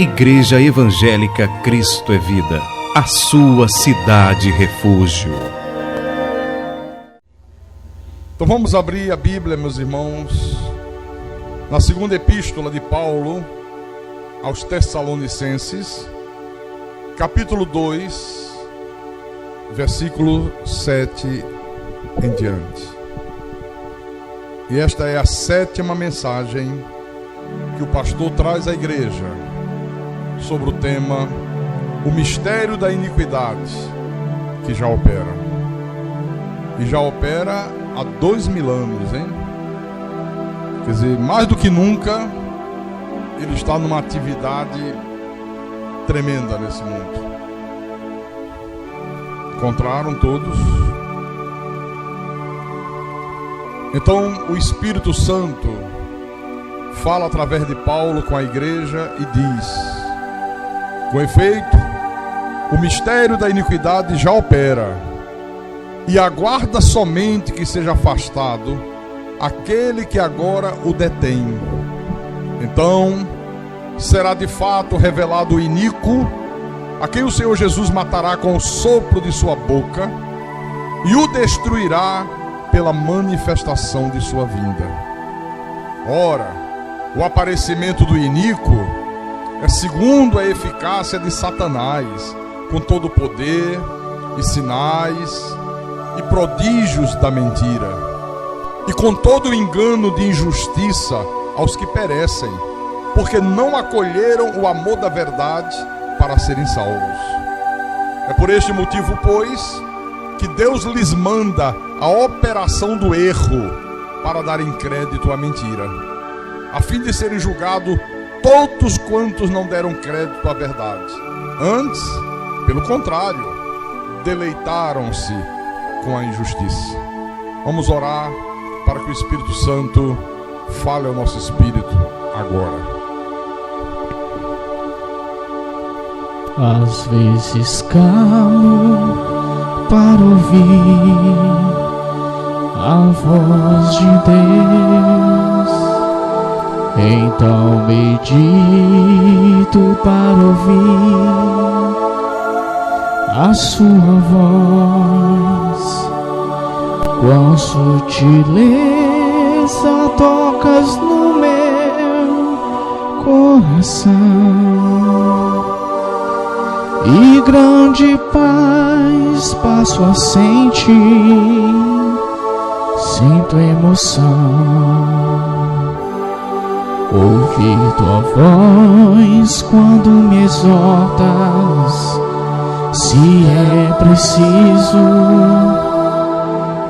Igreja Evangélica Cristo é Vida, a sua cidade refúgio. Então vamos abrir a Bíblia, meus irmãos, na segunda epístola de Paulo aos Tessalonicenses, capítulo 2, versículo 7 em diante. E esta é a 7ª mensagem que o pastor traz à igreja sobre o tema o mistério da iniquidade que já opera. E já opera há 2000 anos, hein? Quer dizer, mais do que nunca, ele está numa atividade tremenda nesse mundo. Encontraram todos? Então, o Espírito Santo fala através de Paulo com a igreja e diz: com efeito, o mistério da iniquidade já opera, e aguarda somente que seja afastado aquele que agora o detém. Então, será de fato revelado o iníquo, a quem o Senhor Jesus matará com o sopro de sua boca, e o destruirá pela manifestação de sua vinda. Ora, o aparecimento do iníquo é segundo a eficácia de Satanás, com todo o poder e sinais e prodígios da mentira, e com todo o engano de injustiça aos que perecem, porque não acolheram o amor da verdade para serem salvos. É por este motivo, pois, que Deus lhes manda a operação do erro para darem crédito à mentira, a fim de serem julgados todos quantos não deram crédito à verdade. Antes, pelo contrário, deleitaram-se com a injustiça. Vamos orar para que o Espírito Santo fale ao nosso espírito agora. Às vezes calmo para ouvir a voz de Deus, então medito para ouvir a sua voz. Quão sutileza tocas no meu coração, e grande paz passo a sentir, sinto emoção. Ouvir tua voz quando me exortas, se é preciso.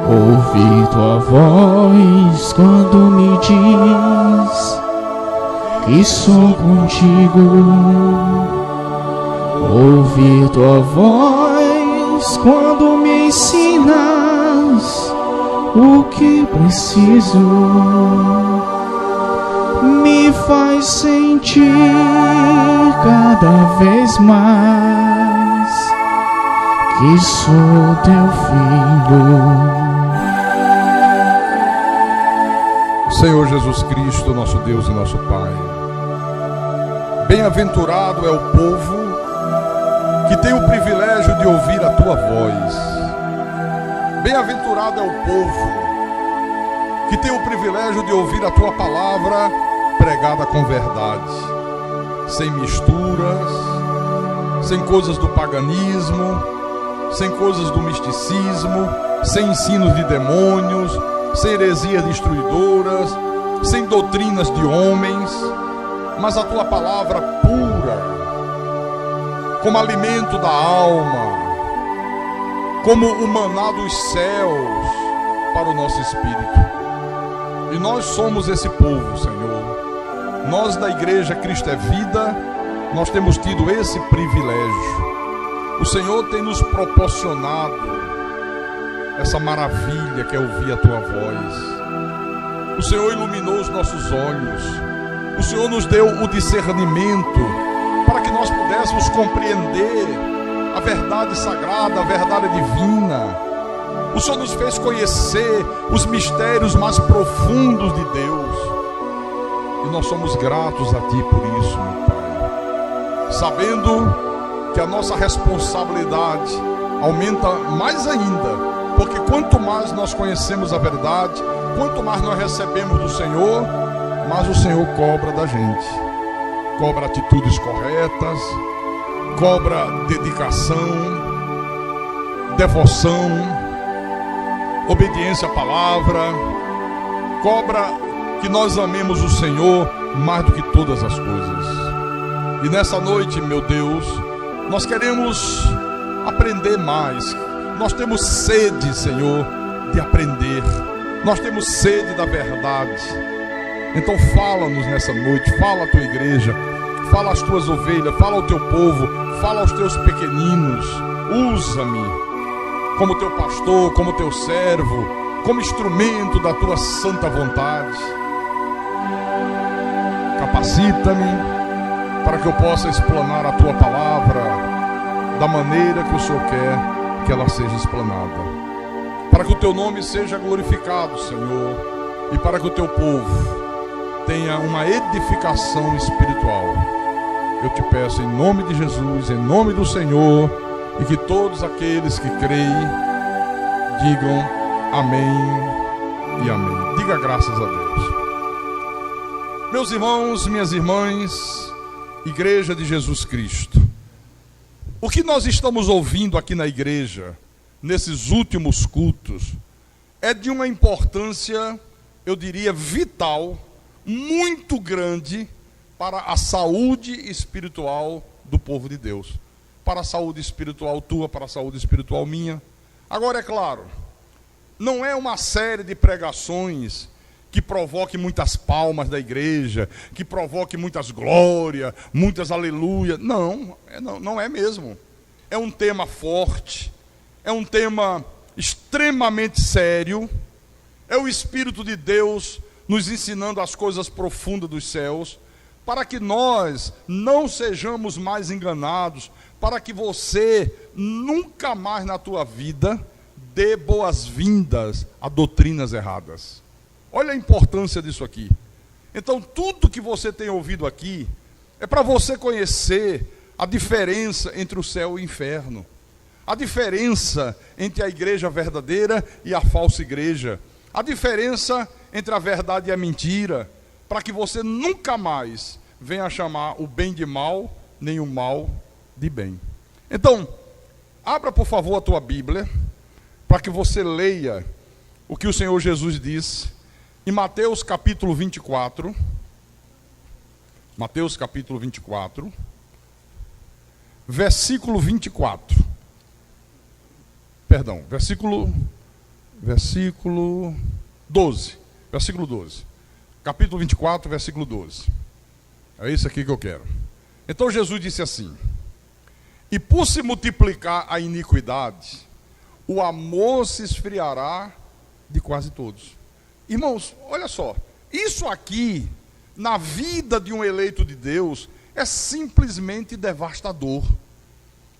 Ouvir tua voz quando me diz que sou contigo. Ouvir tua voz quando me ensinas o que preciso, me faz sentir cada vez mais que sou teu filho. Senhor Jesus Cristo, nosso Deus e nosso Pai, bem-aventurado é o povo que tem o privilégio de ouvir a tua voz. Bem-aventurado é o povo que tem o privilégio de ouvir a tua palavra pregada com verdade, sem misturas, sem coisas do paganismo, sem coisas do misticismo, sem ensinos de demônios, sem heresias destruidoras, sem doutrinas de homens, mas a tua palavra pura, como alimento da alma, como o maná dos céus para o nosso espírito. E nós somos esse povo, Senhor. Nós da Igreja Cristo é Vida, nós temos tido esse privilégio. O Senhor tem nos proporcionado essa maravilha que é ouvir a tua voz. O Senhor iluminou os nossos olhos. O Senhor nos deu o discernimento para que nós pudéssemos compreender a verdade sagrada, a verdade divina. O Senhor nos fez conhecer os mistérios mais profundos de Deus. E nós somos gratos a Ti por isso, meu Pai. sabendo que a nossa responsabilidade aumenta mais ainda, porque quanto mais nós conhecemos a verdade, quanto mais nós recebemos do Senhor, mais o Senhor cobra da gente. Cobra atitudes corretas, cobra dedicação, devoção, obediência à palavra, cobra que nós amemos o Senhor mais do que todas as coisas. E nessa noite, meu Deus, nós queremos aprender mais. Nós temos sede, Senhor, de aprender. Nós temos sede da verdade. Então fala-nos nessa noite, fala a tua igreja, fala às tuas ovelhas, fala ao teu povo, fala aos teus pequeninos. Usa-me como teu pastor, como teu servo, como instrumento da tua santa vontade. Capacita-me para que eu possa explanar a tua palavra da maneira que o Senhor quer que ela seja explanada. Para que o teu nome seja glorificado, Senhor, e para que o teu povo tenha uma edificação espiritual. Eu te peço em nome de Jesus, em nome do Senhor, e que todos aqueles que creem digam amém e amém. Diga graças a Deus. Meus irmãos, minhas irmãs, Igreja de Jesus Cristo, o que nós estamos ouvindo aqui na igreja, nesses últimos cultos, é de uma importância, eu diria, vital, muito grande para a saúde espiritual do povo de Deus. Para a saúde espiritual tua, para a saúde espiritual minha. Agora, é claro, não é uma série de pregações que provoque muitas palmas da igreja, que provoque muitas glórias, muitas aleluias. Não é mesmo. É um tema forte, é um tema extremamente sério, é o Espírito de Deus nos ensinando as coisas profundas dos céus, para que nós não sejamos mais enganados, para que você nunca mais na tua vida dê boas-vindas a doutrinas erradas. Olha a importância disso aqui. Então, tudo que você tem ouvido aqui é para você conhecer a diferença entre o céu e o inferno, a diferença entre a igreja verdadeira e a falsa igreja, a diferença entre a verdade e a mentira, para que você nunca mais venha chamar o bem de mal, nem o mal de bem. Então, abra por favor a tua Bíblia, para que você leia o que o Senhor Jesus disse em Mateus capítulo 24, Mateus capítulo 24, versículo 24, perdão, versículo 12, capítulo 24, versículo 12, é isso aqui que eu quero. Então Jesus disse assim: e por se multiplicar a iniquidade, o amor se esfriará de quase todos. Irmãos, olha só, isso aqui, na vida de um eleito de Deus, é simplesmente devastador.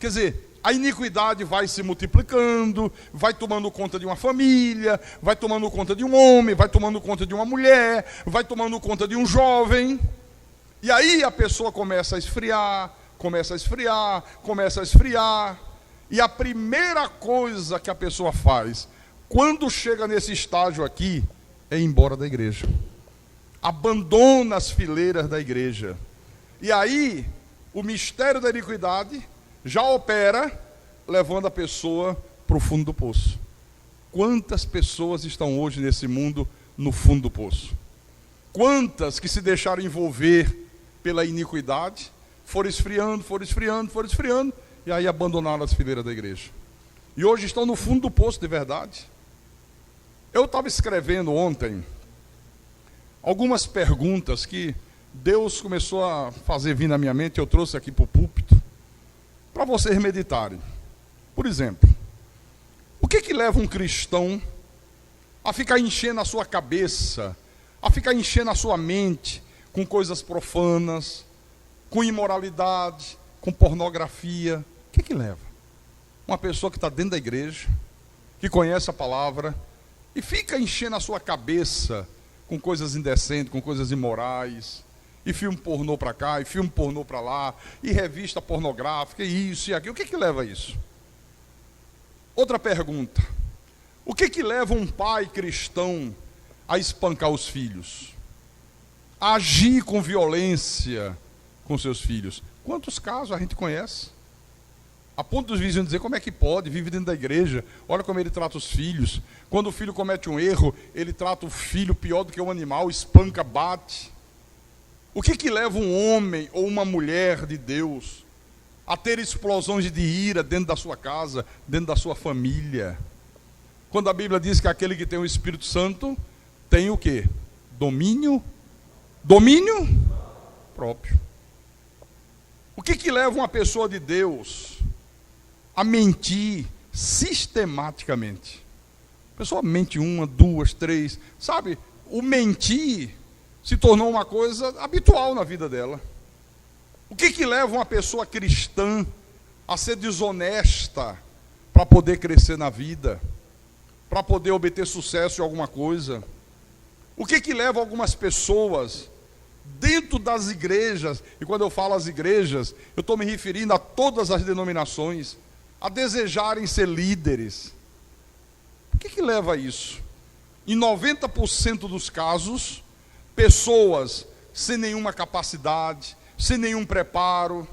Quer dizer, a iniquidade vai se multiplicando, vai tomando conta de uma família, vai tomando conta de um homem, vai tomando conta de uma mulher, vai tomando conta de um jovem, e aí a pessoa começa a esfriar, e a primeira coisa que a pessoa faz, quando chega nesse estágio aqui, é ir embora da igreja. Abandona as fileiras da igreja. E aí, o mistério da iniquidade já opera, levando a pessoa para o fundo do poço. Quantas pessoas estão hoje nesse mundo no fundo do poço? Quantas que se deixaram envolver pela iniquidade, foram esfriando, e aí abandonaram as fileiras da igreja. E hoje estão no fundo do poço de verdade. Eu estava escrevendo ontem algumas perguntas que Deus começou a fazer vir na minha mente, eu trouxe aqui para o púlpito, para vocês meditarem. Por exemplo, o que leva um cristão a ficar enchendo a sua cabeça, a ficar enchendo a sua mente com coisas profanas, com imoralidade, com pornografia? O que leva? Uma pessoa que está dentro da igreja, que conhece a palavra, e fica enchendo a sua cabeça com coisas indecentes, com coisas imorais, e filme pornô para cá, e filme pornô para lá, e revista pornográfica, e isso e aquilo. O que leva a isso? Outra pergunta. O que leva um pai cristão a espancar os filhos? A agir com violência com seus filhos? Quantos casos a gente conhece? A ponto dos vizinhos dizer, como é que pode, vive dentro da igreja, olha como ele trata os filhos. Quando o filho comete um erro, ele trata o filho pior do que um animal, espanca, bate. O que leva um homem ou uma mulher de Deus a ter explosões de ira dentro da sua casa, dentro da sua família? Quando a Bíblia diz que aquele que tem o Espírito Santo tem o quê? Domínio próprio. O que leva uma pessoa de Deus a mentir sistematicamente? A pessoa mente 1, 2, 3, sabe? O mentir se tornou uma coisa habitual na vida dela. O que leva uma pessoa cristã a ser desonesta para poder crescer na vida, para poder obter sucesso em alguma coisa? O que leva algumas pessoas dentro das igrejas, e quando eu falo as igrejas, eu estou me referindo a todas as denominações, a desejarem ser líderes? O que leva a isso? Em 90% dos casos, pessoas sem nenhuma capacidade, sem nenhum preparo,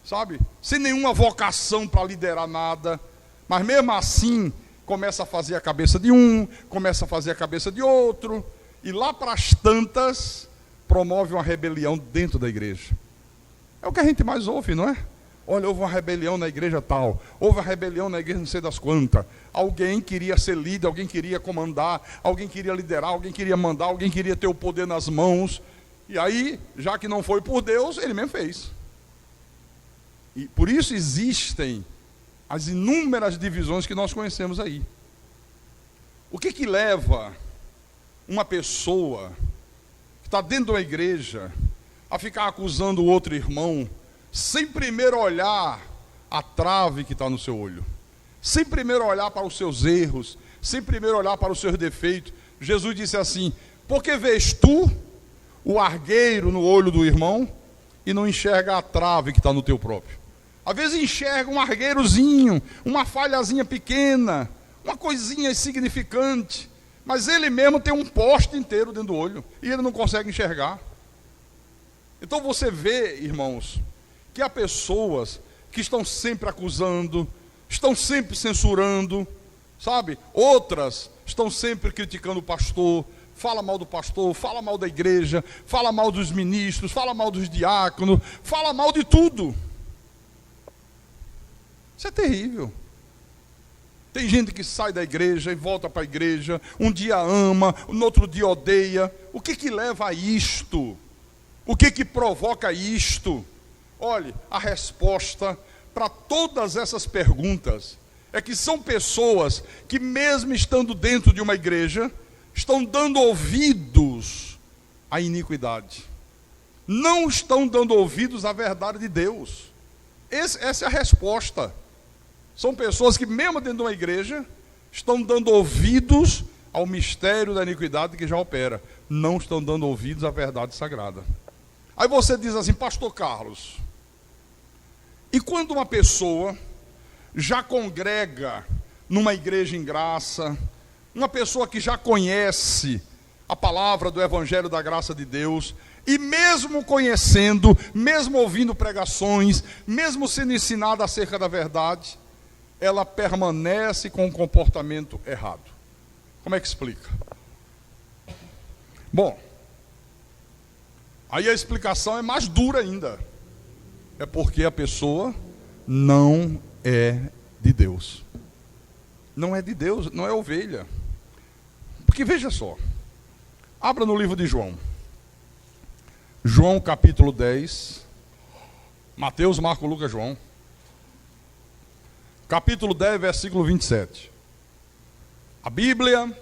sabe? Sem nenhuma vocação para liderar nada, mas mesmo assim, começa a fazer a cabeça de um, começa a fazer a cabeça de outro, e lá para as tantas, promove uma rebelião dentro da igreja. É o que a gente mais ouve, não é? Olha, houve uma rebelião na igreja tal, houve uma rebelião na igreja não sei das quantas. Alguém queria ser líder, alguém queria comandar, alguém queria liderar, alguém queria mandar, alguém queria ter o poder nas mãos. E aí, já que não foi por Deus, ele mesmo fez. E por isso existem as inúmeras divisões que nós conhecemos aí. O que leva uma pessoa que está dentro de uma igreja a ficar acusando o outro irmão, sem primeiro olhar a trave que está no seu olho, sem primeiro olhar para os seus erros, sem primeiro olhar para os seus defeitos? Jesus disse assim: por que vês tu o argueiro no olho do irmão e não enxerga a trave que está no teu próprio? Às vezes enxerga um argueirozinho, uma falhazinha pequena, uma coisinha insignificante, mas ele mesmo tem um poste inteiro dentro do olho e ele não consegue enxergar. Então você vê, irmãos, que há pessoas que estão sempre acusando, estão sempre censurando, sabe? Outras estão sempre criticando o pastor, fala mal do pastor, fala mal da igreja, fala mal dos ministros, fala mal dos diáconos, fala mal de tudo. Isso é terrível. Tem gente que sai da igreja e volta para a igreja, um dia ama, no outro dia odeia. O que leva a isto? O que provoca isto? Olhe, a resposta para todas essas perguntas é que são pessoas que, mesmo estando dentro de uma igreja, estão dando ouvidos à iniquidade. Não estão dando ouvidos à verdade de Deus. Essa é a resposta. São pessoas que, mesmo dentro de uma igreja, estão dando ouvidos ao mistério da iniquidade que já opera. Não estão dando ouvidos à verdade sagrada. Aí você diz assim: pastor Carlos, e quando uma pessoa já congrega numa igreja em graça, uma pessoa que já conhece a palavra do Evangelho da graça de Deus, e mesmo conhecendo, mesmo ouvindo pregações, mesmo sendo ensinada acerca da verdade, ela permanece com um comportamento errado? Como é que explica? Bom, aí a explicação é mais dura ainda. É porque a pessoa não é de Deus. Não é de Deus, não é ovelha. Porque veja só, abra no livro de João. João capítulo 10. Mateus, Marcos, Lucas, João. Capítulo 10, versículo 27. A Bíblia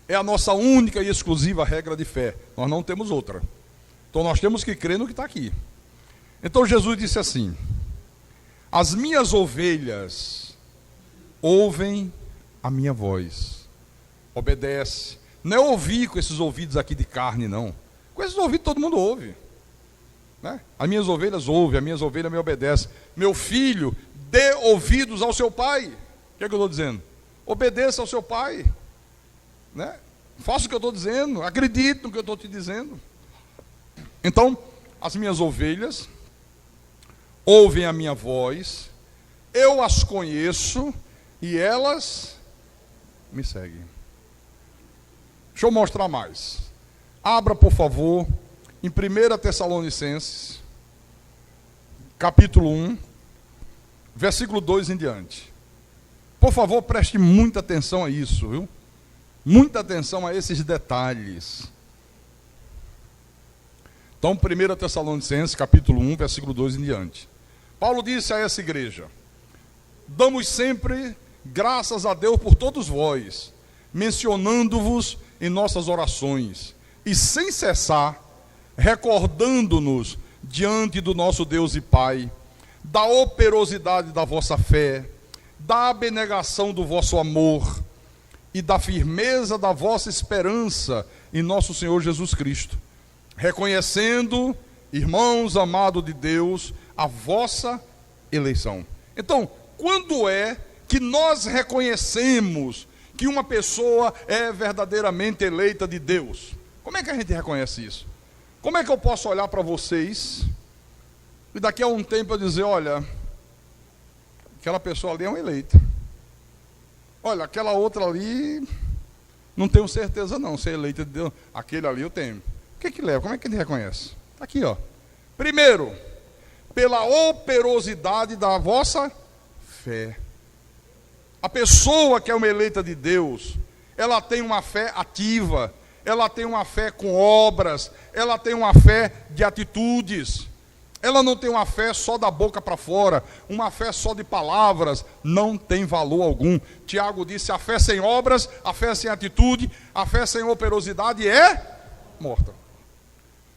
é a nossa única e exclusiva regra de fé. Nós não temos outra. Então nós temos que crer no que está aqui. Então Jesus disse assim: as minhas ovelhas ouvem a minha voz. Obedece. Não é ouvir com esses ouvidos aqui de carne, não. Com esses ouvidos todo mundo ouve, né? As minhas ovelhas ouvem, as minhas ovelhas me obedecem. Meu filho, dê ouvidos ao seu pai. O que é que eu estou dizendo? Obedeça ao seu pai, né? Faça o que eu estou dizendo, acredite no que eu estou te dizendo. Então, as minhas ovelhas ouvem a minha voz, eu as conheço e elas me seguem. Deixa eu mostrar mais. Abra, por favor, em 1 Tessalonicenses, capítulo 1, versículo 2 em diante. Por favor, preste muita atenção a isso, viu? Muita atenção a esses detalhes. Então, 1 Tessalonicenses, capítulo 1, versículo 2 em diante. Paulo disse a essa igreja: damos sempre graças a Deus por todos vós, mencionando-vos em nossas orações, e sem cessar, recordando-nos diante do nosso Deus e Pai, da operosidade da vossa fé, da abnegação do vosso amor e da firmeza da vossa esperança em nosso Senhor Jesus Cristo, reconhecendo, irmãos amados de Deus, a vossa eleição. Então, quando é que nós reconhecemos que uma pessoa é verdadeiramente eleita de Deus? Como é que a gente reconhece isso? Como é que eu posso olhar para vocês e daqui a um tempo eu dizer: olha, aquela pessoa ali é uma eleita. Olha, aquela outra ali, não tenho certeza não, se é eleita de Deus. Aquele ali eu tenho. O que leva? Como é que a gente reconhece? Está aqui, ó. Primeiro, pela operosidade da vossa fé. A pessoa que é uma eleita de Deus, ela tem uma fé ativa, ela tem uma fé com obras, ela tem uma fé de atitudes. Ela não tem uma fé só da boca para fora, uma fé só de palavras, não tem valor algum. Tiago disse: a fé sem obras, a fé sem atitude, a fé sem operosidade é morta.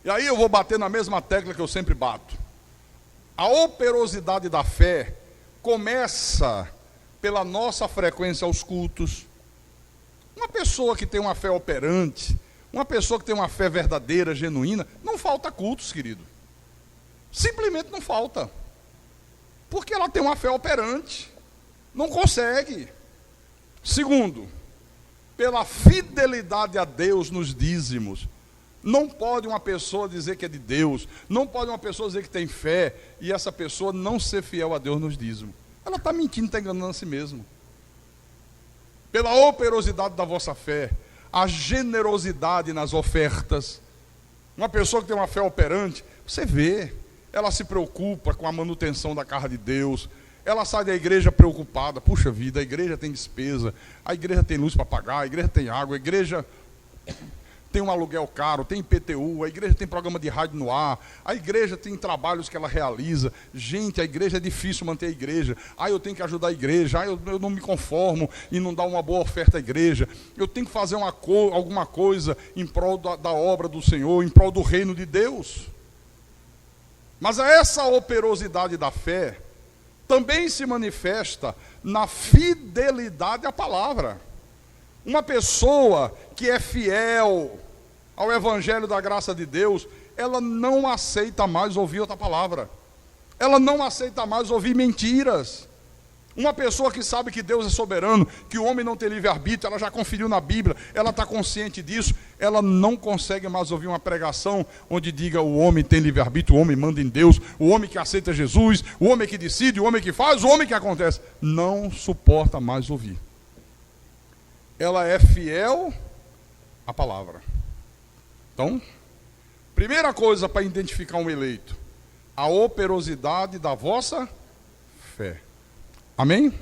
E aí eu vou bater na mesma tecla que eu sempre bato. A operosidade da fé começa pela nossa frequência aos cultos. Uma pessoa que tem uma fé operante, uma pessoa que tem uma fé verdadeira, genuína, não falta cultos, querido. Simplesmente não falta. Porque ela tem uma fé operante. Não consegue. Segundo, pela fidelidade a Deus nos dízimos. Não pode uma pessoa dizer que é de Deus, não pode uma pessoa dizer que tem fé e essa pessoa não ser fiel a Deus nos dízimos. Ela está mentindo, está enganando a si mesma. Pela operosidade da vossa fé, a generosidade nas ofertas. Uma pessoa que tem uma fé operante, você vê, ela se preocupa com a manutenção da casa de Deus, ela sai da igreja preocupada. Puxa vida, a igreja tem despesa, a igreja tem luz para pagar, a igreja tem água, a igreja tem um aluguel caro, tem IPTU, a igreja tem programa de rádio no ar, a igreja tem trabalhos que ela realiza. Gente, a igreja é difícil manter a igreja. Eu tenho que ajudar a igreja, eu não me conformo em não dar uma boa oferta à igreja, eu tenho que fazer alguma coisa em prol da obra do Senhor, em prol do reino de Deus. Mas essa operosidade da fé também se manifesta na fidelidade à palavra. Uma pessoa que é fiel ao evangelho da graça de Deus, ela não aceita mais ouvir outra palavra. Ela não aceita mais ouvir mentiras. Uma pessoa que sabe que Deus é soberano, que o homem não tem livre-arbítrio, ela já conferiu na Bíblia, ela está consciente disso, ela não consegue mais ouvir uma pregação onde diga: o homem tem livre-arbítrio, o homem manda em Deus, o homem que aceita Jesus, o homem que decide, o homem que faz, o homem que acontece. Não suporta mais ouvir. Ela é fiel à palavra. Então, primeira coisa para identificar um eleito: a operosidade da vossa fé. Amém? O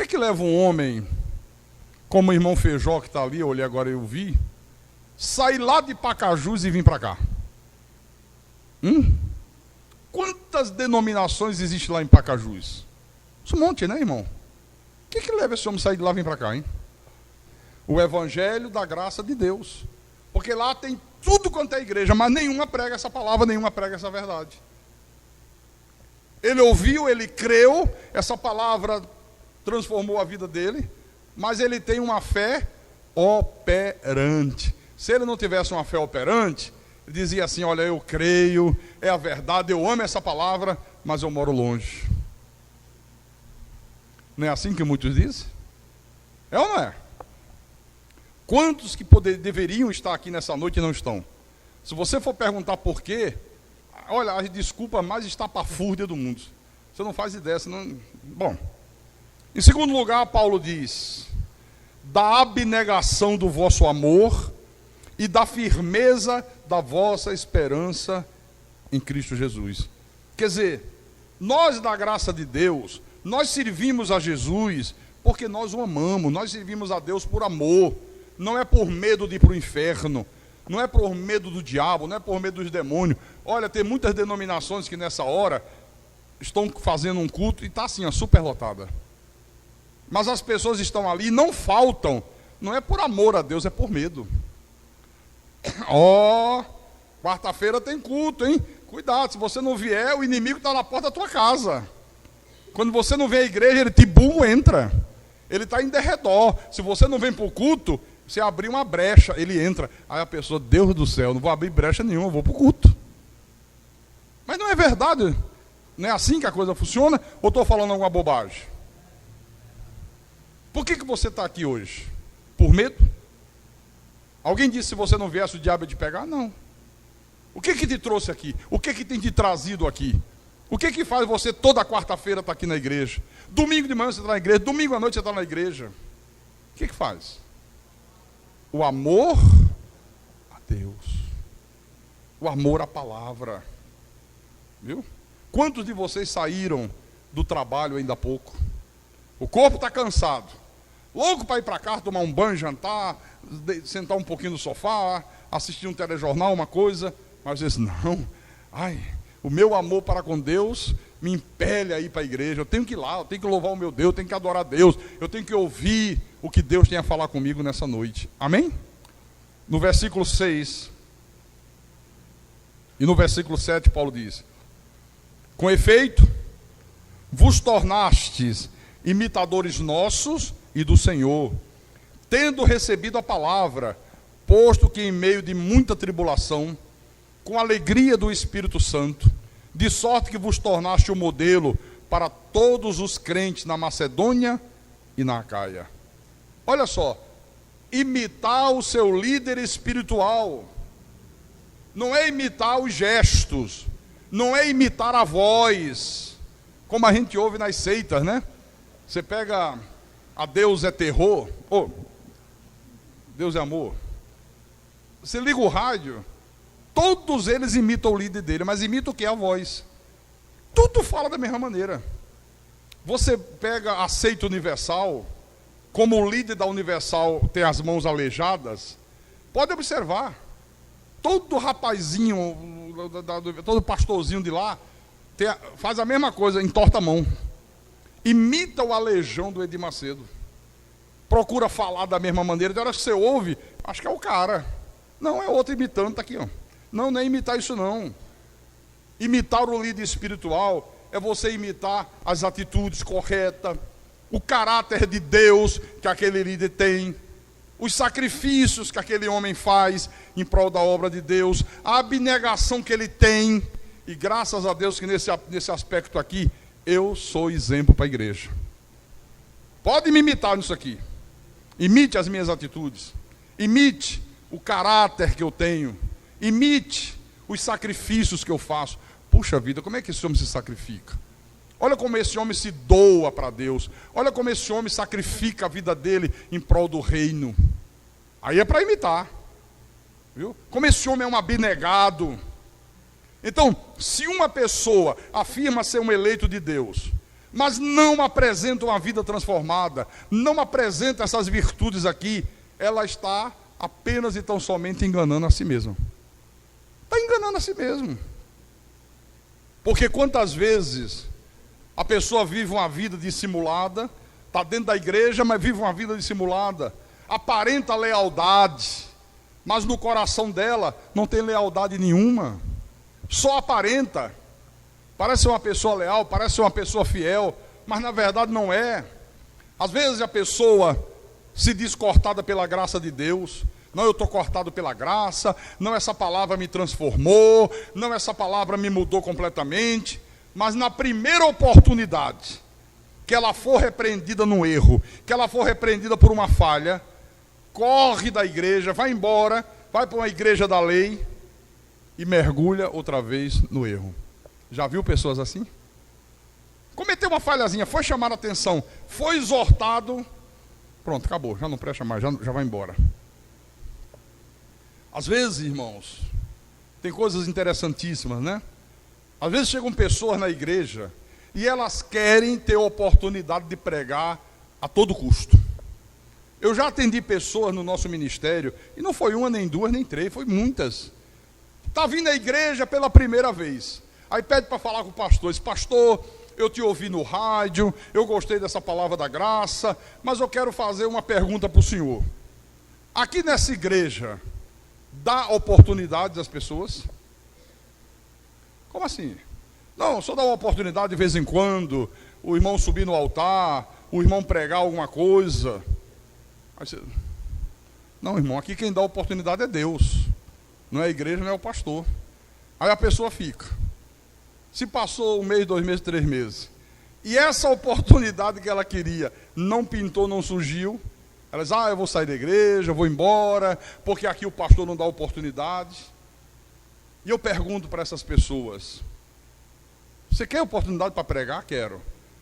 que leva um homem, como o irmão Feijó que está ali, eu olhei agora e eu vi, sair lá de Pacajus e vir para cá? Quantas denominações existem lá em Pacajus? Um monte, né, irmão? O que leva esse homem a sair de lá e vir para cá, hein? O evangelho da graça de Deus. Porque lá tem tudo quanto é igreja, mas nenhuma prega essa palavra, nenhuma prega essa verdade. Ele ouviu, ele creu, essa palavra transformou a vida dele, mas ele tem uma fé operante. Se ele não tivesse uma fé operante, ele dizia assim: olha, eu creio, é a verdade, eu amo essa palavra, mas eu moro longe. Não é assim que muitos dizem? É ou não é? Quantos que deveriam estar aqui nessa noite e não estão? Se você for perguntar por quê, olha, a desculpa mais estapafúrdia do mundo. Você não faz ideia, senão... Bom, em segundo lugar, Paulo diz: da abnegação do vosso amor e da firmeza da vossa esperança em Cristo Jesus. Quer dizer, nós da graça de Deus, nós servimos a Jesus porque nós o amamos, nós servimos a Deus por amor, não é por medo de ir para o inferno, não é por medo do diabo, não é por medo dos demônios. Olha, tem muitas denominações que nessa hora estão fazendo um culto e está assim, super lotada. Mas as pessoas estão ali e não faltam, não é por amor a Deus, é por medo. Quarta-feira tem culto, hein? Cuidado, se você não vier, o inimigo está na porta da tua casa. Quando você não vem à igreja, ele entra. Ele está em derredor. Se você não vem para o culto, você abrir uma brecha, ele entra. Aí a pessoa: Deus do céu, não vou abrir brecha nenhuma, eu vou para o culto. Mas não é verdade. Não é assim que a coisa funciona? Ou estou falando alguma bobagem? Por que você está aqui hoje? Por medo? Alguém disse: se você não viesse, o diabo ia te pegar? Não. O que te trouxe aqui? O que tem te trazido aqui? O que faz você toda quarta-feira estar aqui na igreja? Domingo de manhã você está na igreja, domingo à noite você está na igreja. O que faz? O amor a Deus. O amor à palavra. Viu? Quantos de vocês saíram do trabalho ainda há pouco? O corpo está cansado, louco para ir para casa, tomar um banho, jantar, sentar um pouquinho no sofá, assistir um telejornal, uma coisa. Mas vocês: não, o meu amor para com Deus me impele a ir para a igreja. Eu tenho que ir lá, eu tenho que louvar o meu Deus, eu tenho que adorar a Deus, eu tenho que ouvir o que Deus tem a falar comigo nessa noite. Amém? No versículo 6 e no versículo 7, Paulo diz: com efeito, vos tornastes imitadores nossos e do Senhor, tendo recebido a palavra, posto que em meio de muita tribulação, com alegria do Espírito Santo, de sorte que vos tornaste o modelo para todos os crentes na Macedônia e na Acaia. Olha só, imitar o seu líder espiritual, não é imitar os gestos, não é imitar a voz, como a gente ouve nas seitas, né? Você pega a Deus é terror, Deus é amor. Você liga o rádio, todos eles imitam o líder dele, mas imitam o que? A voz. Tudo fala da mesma maneira. Você pega a seita universal, como o líder da Universal tem as mãos aleijadas, pode observar. Todo rapazinho, todo pastorzinho de lá, faz a mesma coisa, entorta a mão. Imita o aleijão do Edir Macedo. Procura falar da mesma maneira. De hora que você ouve, acho que é o cara. Não, é outro imitando, está aqui, ó. Não é imitar isso não. Imitar o líder espiritual é você imitar as atitudes corretas, o caráter de Deus que aquele líder tem, os sacrifícios que aquele homem faz em prol da obra de Deus, a abnegação que ele tem. E graças a Deus que nesse aspecto aqui, eu sou exemplo para a igreja. Pode me imitar nisso aqui. Imite as minhas atitudes. Imite o caráter que eu tenho. Imite os sacrifícios que eu faço. Puxa vida, como é que esse homem se sacrifica? Olha como esse homem se doa para Deus. Olha como esse homem sacrifica a vida dele em prol do reino. Aí é para imitar. Viu? Como esse homem é um abnegado. Então, se uma pessoa afirma ser um eleito de Deus, mas não apresenta uma vida transformada, não apresenta essas virtudes aqui, ela está apenas e tão somente enganando a si mesma. Está enganando a si mesmo. Porque quantas vezes a pessoa vive uma vida dissimulada, está dentro da igreja, mas vive uma vida dissimulada, aparenta lealdade, mas no coração dela não tem lealdade nenhuma. Só aparenta, parece ser uma pessoa leal, parece ser uma pessoa fiel, mas na verdade não é. Às vezes a pessoa se diz cortada pela graça de Deus, Não, eu estou cortado pela graça. Não, essa palavra me transformou. Não, essa palavra me mudou completamente. Mas na primeira oportunidade que ela for repreendida no erro, que ela for repreendida por uma falha, corre da igreja, vai embora, vai para uma igreja da lei e mergulha outra vez no erro. Já viu pessoas assim? Cometeu uma falhazinha, foi chamar a atenção, foi exortado, pronto, acabou, já não presta mais, já vai embora. Às vezes, irmãos, tem coisas interessantíssimas, né? Às vezes chegam pessoas na igreja e elas querem ter oportunidade de pregar a todo custo. Eu já atendi pessoas no nosso ministério, e não foi uma, nem duas, nem três, foi muitas. Está vindo à igreja pela primeira vez. Aí pede para falar com o pastor. Diz: pastor, eu te ouvi no rádio, eu gostei dessa palavra da graça, mas eu quero fazer uma pergunta para o senhor. Aqui nessa igreja, dá oportunidade às pessoas? Como assim? Não, só dá uma oportunidade de vez em quando, o irmão subir no altar, o irmão pregar alguma coisa. Aí você... Não, irmão, aqui quem dá oportunidade é Deus. Não é a igreja, não é o pastor. Aí a pessoa fica. Se passou 1 mês, 2 meses, 3 meses, e essa oportunidade que ela queria não pintou, não surgiu, ela diz: eu vou sair da igreja, eu vou embora, porque aqui o pastor não dá oportunidade. E eu pergunto para essas pessoas: você quer oportunidade para pregar? Quero.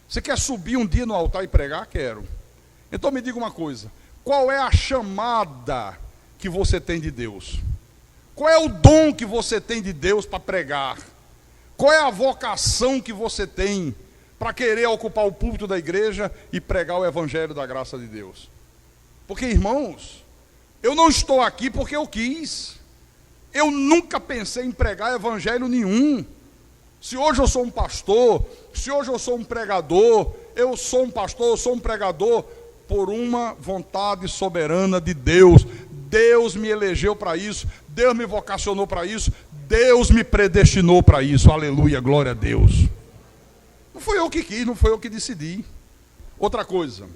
Você quer subir um dia no altar e pregar? Quero. Então me diga uma coisa: qual é a chamada que você tem de Deus? Qual é o dom que você tem de Deus para pregar? Qual é a vocação que você tem para querer ocupar o púlpito da igreja e pregar o evangelho da graça de Deus? Porque, irmãos, eu não estou aqui porque eu quis. Eu nunca pensei em pregar evangelho nenhum. Se hoje eu sou um pastor, se hoje eu sou um pregador, eu sou um pastor, eu sou um pregador por uma vontade soberana de Deus. Deus me elegeu para isso, Deus me vocacionou para isso, Deus me predestinou para isso. Aleluia, glória a Deus. Não foi eu que quis, não foi eu que decidi. Outra coisa,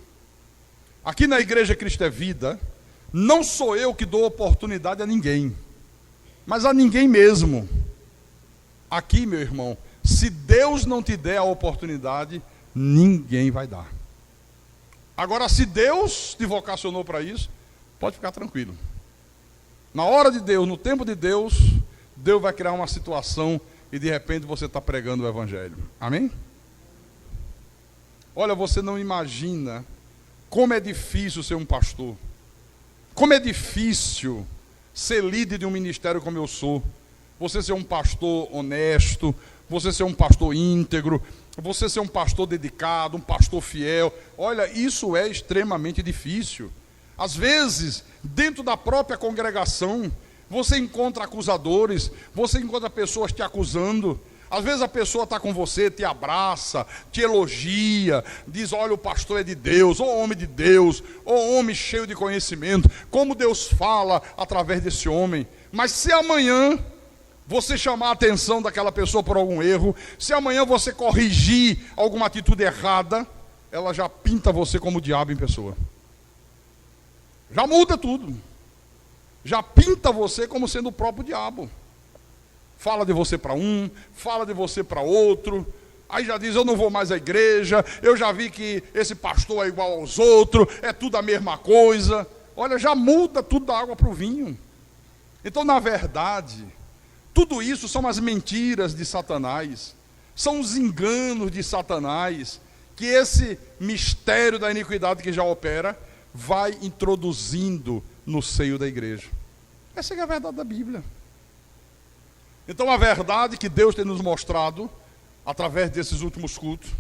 aqui na Igreja Cristo é Vida, não sou eu que dou oportunidade a ninguém, mas a ninguém mesmo. Aqui, meu irmão, se Deus não te der a oportunidade, ninguém vai dar. Agora, se Deus te vocacionou para isso, pode ficar tranquilo. Na hora de Deus, no tempo de Deus, Deus vai criar uma situação e de repente você está pregando o evangelho. Amém? Olha, você não imagina como é difícil ser um pastor. Como é difícil ser líder de um ministério como eu sou. Você ser um pastor honesto, você ser um pastor íntegro, você ser um pastor dedicado, um pastor fiel. Olha, isso é extremamente difícil. Às vezes, dentro da própria congregação, você encontra acusadores, você encontra pessoas te acusando. Às vezes a pessoa está com você, te abraça, te elogia, diz: olha, o pastor é de Deus, ou homem de Deus, ou homem cheio de conhecimento, como Deus fala através desse homem. Mas se amanhã você chamar a atenção daquela pessoa por algum erro, se amanhã você corrigir alguma atitude errada, ela já pinta você como o diabo em pessoa. Já muda tudo. Já pinta você como sendo o próprio diabo. Fala de você para um, fala de você para outro. Aí já diz: eu não vou mais à igreja, eu já vi que esse pastor é igual aos outros, é tudo a mesma coisa. Olha, já muda tudo da água para o vinho. Então, na verdade, tudo isso são as mentiras de Satanás, são os enganos de Satanás, que esse mistério da iniquidade que já opera, vai introduzindo no seio da igreja. Essa é a verdade da Bíblia. Então a verdade que Deus tem nos mostrado, através desses últimos cultos,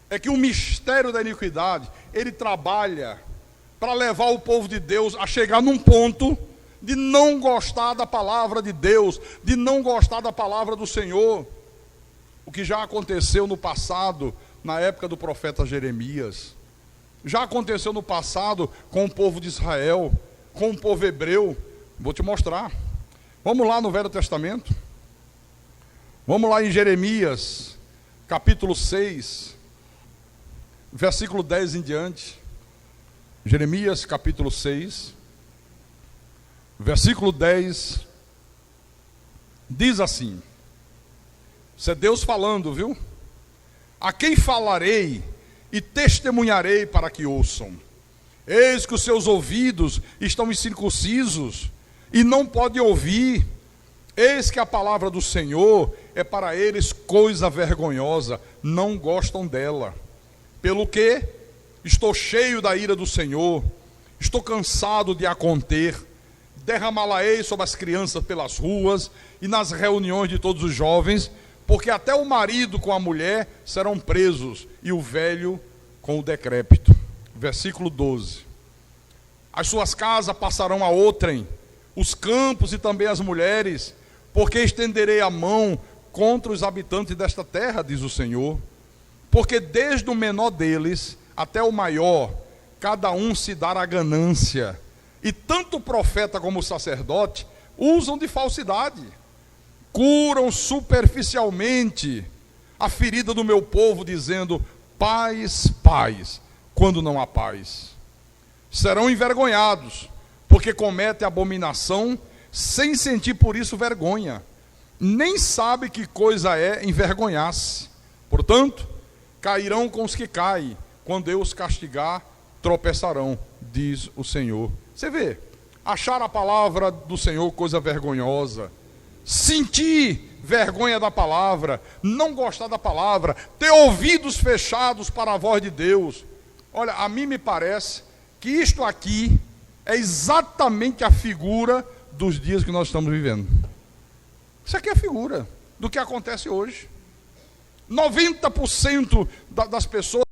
é que o mistério da iniquidade, ele trabalha para levar o povo de Deus a chegar num ponto de não gostar da palavra de Deus, de não gostar da palavra do Senhor. O que já aconteceu no passado, na época do profeta Jeremias. Já aconteceu no passado com o povo de Israel, com o povo hebreu. Vou te mostrar. Vamos lá no Velho Testamento. Vamos lá em Jeremias, capítulo 6, versículo 10 em diante. Jeremias, capítulo 6, Versículo 10 diz assim, isso é Deus falando, viu? A quem falarei e testemunharei para que ouçam? Eis que os seus ouvidos estão incircuncisos e não podem ouvir. Eis que a palavra do Senhor é para eles coisa vergonhosa, não gostam dela. Pelo que estou cheio da ira do Senhor, estou cansado de a conter. Derramá-la-ei sobre as crianças pelas ruas e nas reuniões de todos os jovens, porque até o marido com a mulher serão presos e o velho com o decrépito. Versículo 12. As suas casas passarão a outrem, os campos e também as mulheres, porque estenderei a mão contra os habitantes desta terra, diz o Senhor. Porque desde o menor deles até o maior, cada um se dará a ganância. E tanto o profeta como o sacerdote usam de falsidade. Curam superficialmente a ferida do meu povo, dizendo, paz, paz, quando não há paz. Serão envergonhados, porque cometem abominação, sem sentir por isso vergonha. Nem sabe que coisa é envergonhar-se. Portanto, cairão com os que caem. Quando eu os castigar, tropeçarão, diz o Senhor. Você vê, achar a palavra do Senhor coisa vergonhosa, sentir vergonha da palavra, não gostar da palavra, ter ouvidos fechados para a voz de Deus. Olha, a mim me parece que isto aqui é exatamente a figura dos dias que nós estamos vivendo. Isso aqui é a figura do que acontece hoje. 90% das pessoas